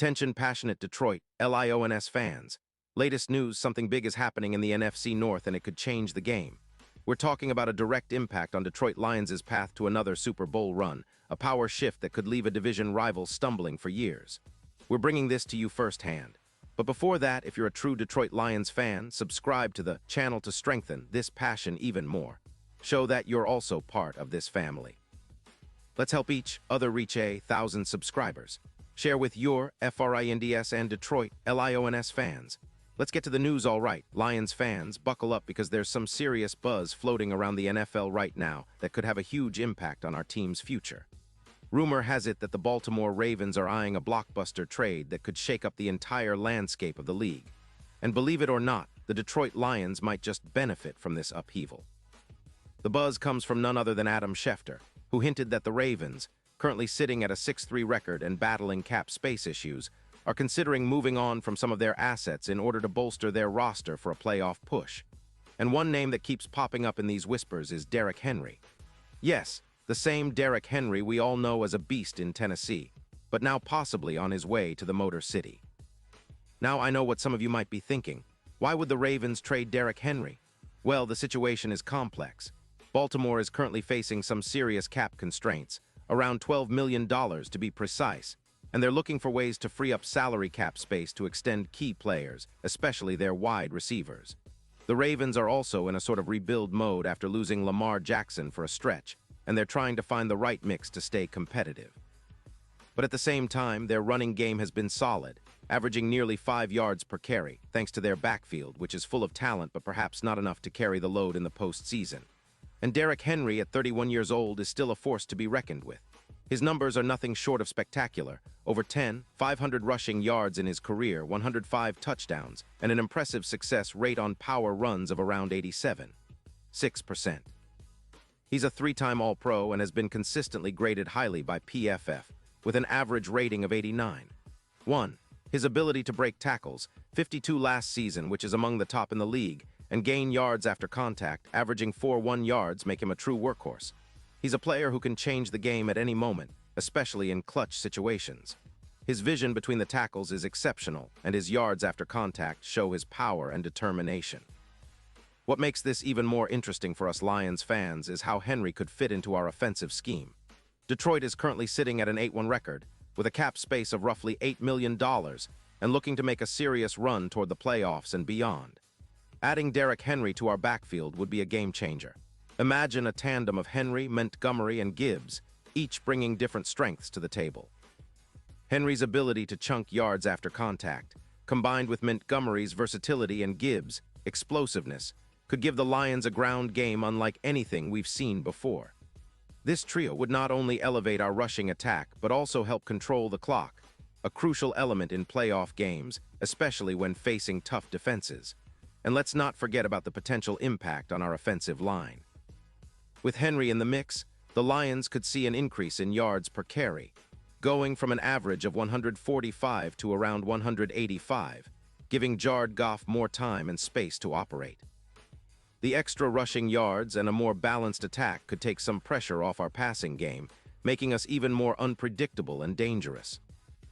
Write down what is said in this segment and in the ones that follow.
Attention passionate Detroit, Lions fans. Latest news, something big is happening in the NFC North and it could change the game. We're talking about a direct impact on Detroit Lions' path to another Super Bowl run, a power shift that could leave a division rival stumbling for years. We're bringing this to you firsthand. But before that, if you're a true Detroit Lions fan, subscribe to the channel to strengthen this passion even more. Show that you're also part of this family. Let's help each other reach 1,000 subscribers. Share with your FRINDS and Detroit LIONS fans. Let's get to the news all right. Lions fans, buckle up because there's some serious buzz floating around the NFL right now that could have a huge impact on our team's future. Rumor has it that the Baltimore Ravens are eyeing a blockbuster trade that could shake up the entire landscape of the league. And believe it or not, the Detroit Lions might just benefit from this upheaval. The buzz comes from none other than Adam Schefter, who hinted that the Ravens, currently sitting at a 6-3 record and battling cap space issues, are considering moving on from some of their assets in order to bolster their roster for a playoff push. And one name that keeps popping up in these whispers is Derrick Henry. Yes, the same Derrick Henry we all know as a beast in Tennessee, but now possibly on his way to the Motor City. Now I know what some of you might be thinking. Why would the Ravens trade Derrick Henry? Well, the situation is complex. Baltimore is currently facing some serious cap constraints, around $12 million to be precise, and they're looking for ways to free up salary cap space to extend key players, especially their wide receivers. The Ravens are also in a sort of rebuild mode after losing Lamar Jackson for a stretch, and they're trying to find the right mix to stay competitive. But at the same time, their running game has been solid, averaging nearly 5 yards per carry, thanks to their backfield, which is full of talent but perhaps not enough to carry the load in the postseason. And Derrick Henry, at 31 years old, is still a force to be reckoned with. His numbers are nothing short of spectacular. Over 500 rushing yards in his career, 105 touchdowns, and an impressive success rate on power runs of around 87.6%. He's a 3-time All-Pro and has been consistently graded highly by PFF, with an average rating of 89. 1. His ability to break tackles, 52 last season, which is among the top in the league, and gain yards after contact, averaging 4.1 yards, make him a true workhorse. He's a player who can change the game at any moment, especially in clutch situations. His vision between the tackles is exceptional, and his yards after contact show his power and determination. What makes this even more interesting for us Lions fans is how Henry could fit into our offensive scheme. Detroit is currently sitting at an 8-1 record, with a cap space of roughly $8 million, and looking to make a serious run toward the playoffs and beyond. Adding Derrick Henry to our backfield would be a game-changer. Imagine a tandem of Henry, Montgomery, and Gibbs, each bringing different strengths to the table. Henry's ability to chunk yards after contact, combined with Montgomery's versatility and Gibbs' explosiveness, could give the Lions a ground game unlike anything we've seen before. This trio would not only elevate our rushing attack, but also help control the clock, a crucial element in playoff games, especially when facing tough defenses. And let's not forget about the potential impact on our offensive line. With Henry in the mix, the Lions could see an increase in yards per carry, going from an average of 145 to around 185, giving Jared Goff more time and space to operate. The extra rushing yards and a more balanced attack could take some pressure off our passing game, making us even more unpredictable and dangerous.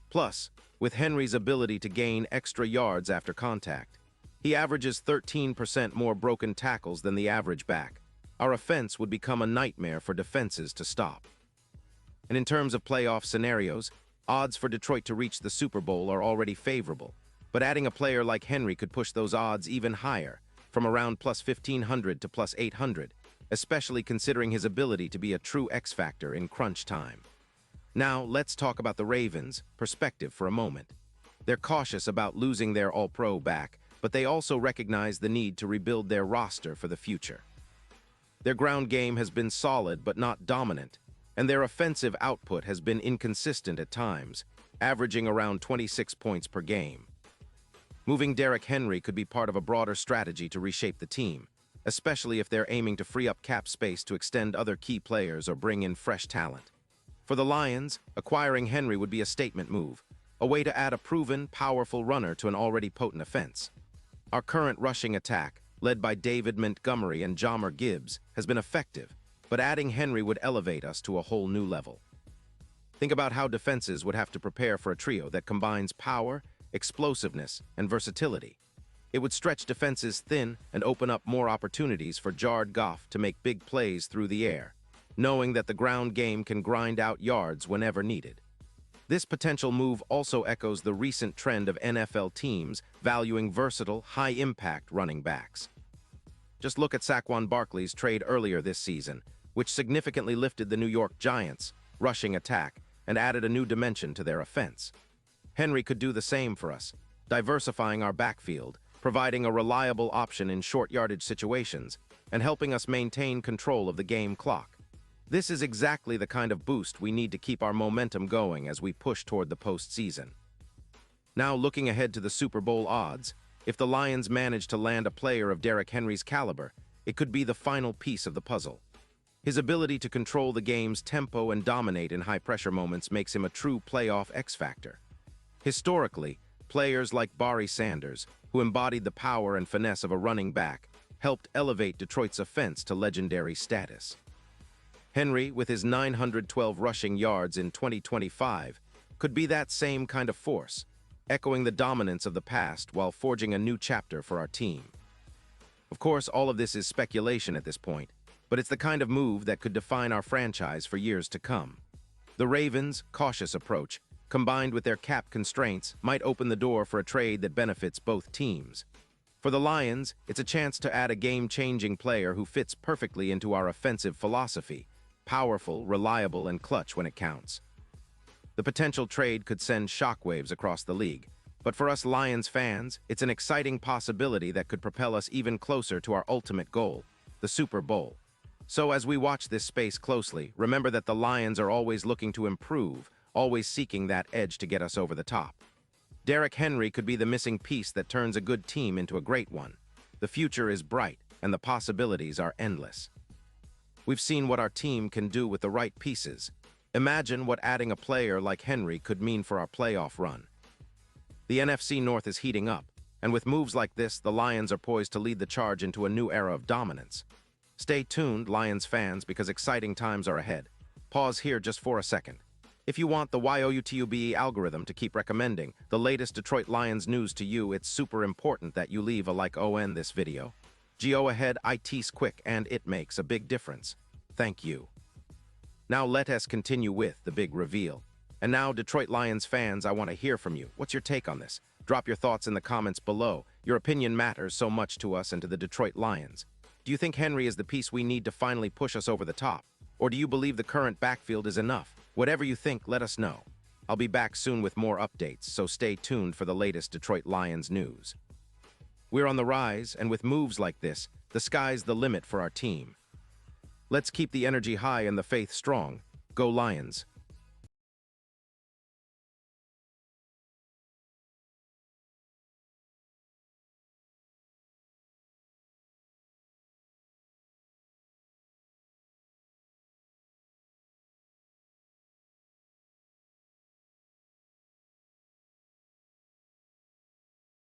Plus, with Henry's ability to gain extra yards after contact, he averages 13% more broken tackles than the average back. Our offense would become a nightmare for defenses to stop. And in terms of playoff scenarios, odds for Detroit to reach the Super Bowl are already favorable, but adding a player like Henry could push those odds even higher, from around plus 1,500 to plus 800, especially considering his ability to be a true X-factor in crunch time. Now, let's talk about the Ravens' perspective for a moment. They're cautious about losing their All-Pro back, but they also recognize the need to rebuild their roster for the future. Their ground game has been solid but not dominant, and their offensive output has been inconsistent at times, averaging around 26 points per game. Moving Derrick Henry could be part of a broader strategy to reshape the team, especially if they're aiming to free up cap space to extend other key players or bring in fresh talent. For the Lions, acquiring Henry would be a statement move, a way to add a proven, powerful runner to an already potent offense. Our current rushing attack, led by David Montgomery and Jahmyr Gibbs, has been effective, but adding Henry would elevate us to a whole new level. Think about how defenses would have to prepare for a trio that combines power, explosiveness, and versatility. It would stretch defenses thin and open up more opportunities for Jared Goff to make big plays through the air, knowing that the ground game can grind out yards whenever needed. This potential move also echoes the recent trend of NFL teams valuing versatile, high-impact running backs. Just look at Saquon Barkley's trade earlier this season, which significantly lifted the New York Giants' rushing attack and added a new dimension to their offense. Henry could do the same for us, diversifying our backfield, providing a reliable option in short yardage situations, and helping us maintain control of the game clock. This is exactly the kind of boost we need to keep our momentum going as we push toward the postseason. Now, looking ahead to the Super Bowl odds, if the Lions manage to land a player of Derrick Henry's caliber, it could be the final piece of the puzzle. His ability to control the game's tempo and dominate in high-pressure moments makes him a true playoff X-factor. Historically, players like Barry Sanders, who embodied the power and finesse of a running back, helped elevate Detroit's offense to legendary status. Henry, with his 912 rushing yards in 2025, could be that same kind of force, echoing the dominance of the past while forging a new chapter for our team. Of course, all of this is speculation at this point, but it's the kind of move that could define our franchise for years to come. The Ravens' cautious approach, combined with their cap constraints, might open the door for a trade that benefits both teams. For the Lions, it's a chance to add a game-changing player who fits perfectly into our offensive philosophy, powerful, reliable, and clutch when it counts. The potential trade could send shockwaves across the league, but for us Lions fans, it's an exciting possibility that could propel us even closer to our ultimate goal, the Super Bowl. So as we watch this space closely, remember that the Lions are always looking to improve, always seeking that edge to get us over the top. Derrick Henry could be the missing piece that turns a good team into a great one. The future is bright, and the possibilities are endless. We've seen what our team can do with the right pieces. Imagine what adding a player like Henry could mean for our playoff run. The NFC North is heating up, and with moves like this, the Lions are poised to lead the charge into a new era of dominance. Stay tuned, Lions fans, because exciting times are ahead. Pause here just for a second. If you want the YOUTUBE algorithm to keep recommending the latest Detroit Lions news to you, it's super important that you leave a like on this video. Go ahead, it's quick and it makes a big difference. Thank you. Now let us continue with the big reveal. And now, Detroit Lions fans, I want to hear from you. What's your take on this? Drop your thoughts in the comments below. Your opinion matters so much to us and to the Detroit Lions. Do you think Henry is the piece we need to finally push us over the top? Or do you believe the current backfield is enough? Whatever you think, let us know. I'll be back soon with more updates, so stay tuned for the latest Detroit Lions news. We're on the rise, and with moves like this, the sky's the limit for our team. Let's keep the energy high and the faith strong. Go Lions!